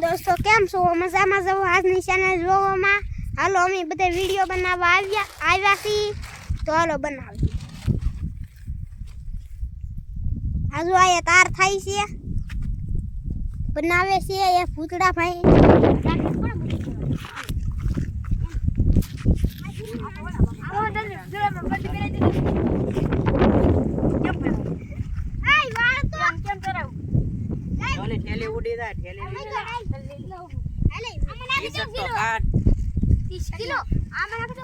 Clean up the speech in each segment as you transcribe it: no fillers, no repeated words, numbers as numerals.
दोस्तों केम छो मजामा जो આજની ચેનલ જોવામાં હાલો અમે બધા વિડિયો બનાવવા આવ્યા છી તો હાલો બનાવી આજુ આયા તાર થાય છે બનાવે છે એ ભૂતડા ભાઈ ठेले उड़ी दा ठेले हेले आमना के किलो 30 किलो आमना के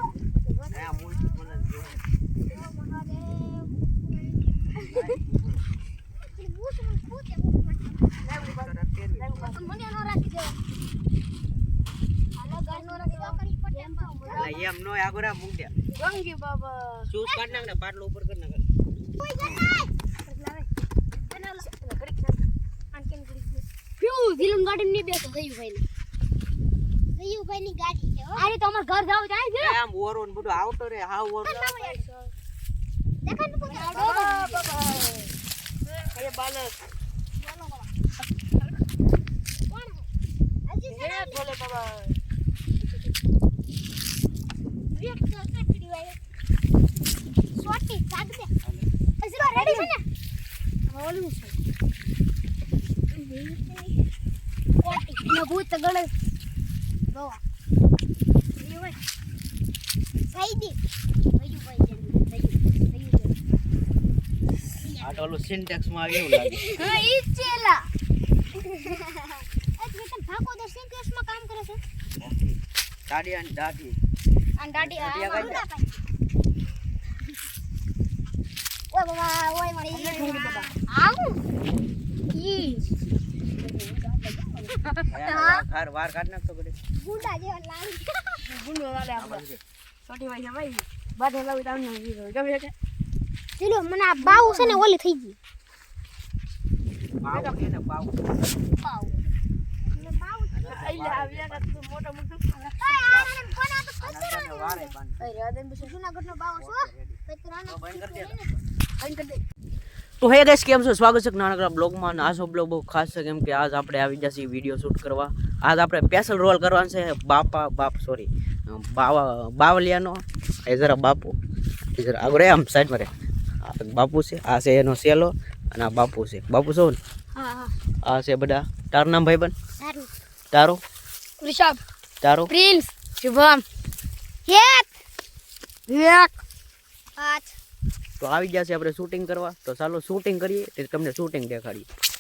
आ मूल बोल दो एम नो आगोरा मुंड्या गंगी बाबा चूस काट नाखने पाटलो ऊपर कर नाख कोई जनाय क्यों दिलन गाड़ी में बैठो सयूभाई ની ગાડી છે હો અરે તો અમાર ઘર જાવ જાય છે આમ ઓરોન બધું આવતો રે હાવ ઓર દેખાન કો બાબા એ બાલક કોણ હજી હે બોલે બાબા એક કટડી વાય સોટી કાઢ દે હજી રેડી છે ને ઓલું છે કોટી ને ભૂત ગળે ગવા એ હોય સાઈડી ભયું ભાઈ આટલો સિન્ટેક્સ માં આવે એવું લાગે હા ઈ ચેલા એક વેતન ભાકો દે સિન્ટેક્સ માં કામ કરે છે દાડી અને દાડી આ ઓય બાબા ઓય મારી આવું ઈ ઘર વાર કાઢ નાખ તો બડે ગુંડા જેવા લાડી ગુંડો વાલે આપણે છોટી ભાઈ છે ભાઈ બાધે લાવી તમને વીરો ગમે છે ચલો મને આ બાવ છે ને ઓલી થઈ ગઈ પાવ કે ને પાવ બાવ ને બાવ આઈલા આવ્યા તો મોટો મોટો આને કોના તો આને વારે બાંધ અરે રાધન બસ જૂનાગઢનો બાવ છો પેતરાનો બંધ કરી દે બંધ કરી દે તો હે ગાઈસ કેમ છો સ્વાગત છે નાનકડા બ્લોગમાં અને આજનો બ્લોગ બહુ ખાસ છે કેમ કે આજ આપણે આવી જશે વિડીયો શૂટ કરવા આજ આપણે સ્પેશિયલ રોલ કરવાનો છે બાવલિયાનો એ જરા બાપુ એ જરા આગળ આમ સાઈડમાં રહે આ બાપુ છે આ છે એનો સેલો અને આ બાપુ છે બાપુ છો ને હા હા આ છે બધા તારું નામ ભાઈબંધ સારું તારો ઋષભ તારો પ્રિન્સ શુભમ એક વિવેક 5 તો આવી જશે આપણે શૂટિંગ કરવા તો ચાલો શૂટિંગ કરીએ તે તમને શૂટિંગ દેખાડીએ